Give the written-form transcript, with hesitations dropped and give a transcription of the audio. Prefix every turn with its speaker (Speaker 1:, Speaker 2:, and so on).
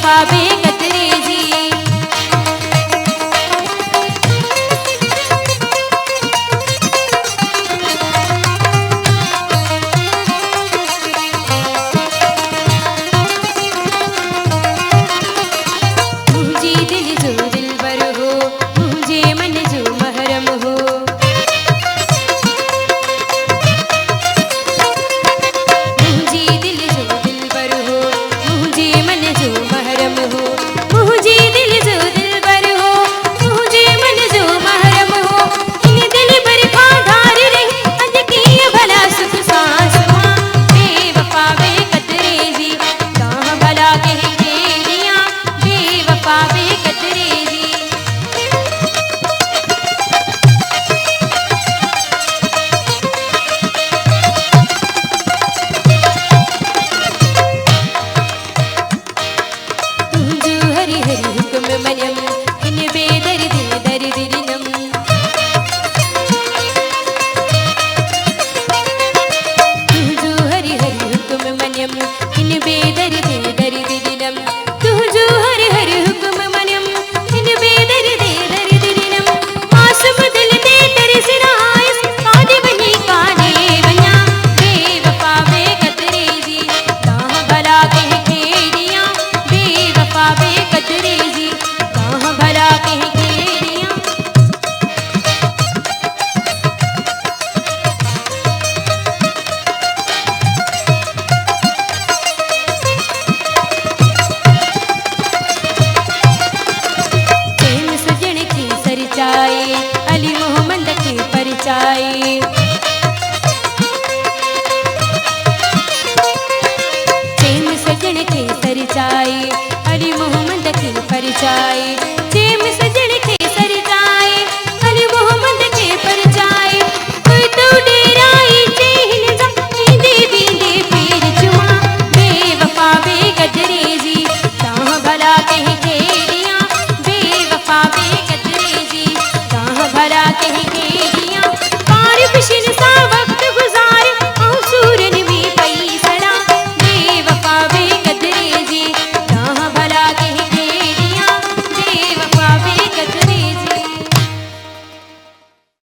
Speaker 1: बेवफा बेकदरे जी। मुझे दिल जो दिलबर हो, मुझे मन जो महरम हो। मुझे दिल जो दिलबर हो, मुझे मन जो महरम हो। मुझे दिल जो दिलबर हो, मुझे मन जो महरम हो। इन दिलबर का धार रही अज की भला सुख सांस मां। बेवफा बेकदरे जी, कहाँ भला कह के दिया बेवफा बेकदरे जी। तुझो हरि हरि हुक्म मनम, इन बेदर्द दर्द दिनम। तुझो हरि हरि हुक्म मनम, इन बेदर्द दर्द दिनम। तुझो हरि हरि हुक्म मनम, इन बेदर्द दर्द दिनम। मासूम दिल दे तरस रायस, कादे वही कादे बना। बेवफा बेकदरे जी, कहाँ भला कह के दिया बेवफा बेकदरे जी, कहाँ भला कह के दिया। प्रेम सजन की सरचाई, अली मोहम्मद की परिचाई। प्रेम सजन की सरचाई, अली मोहम्मद की परिचाई।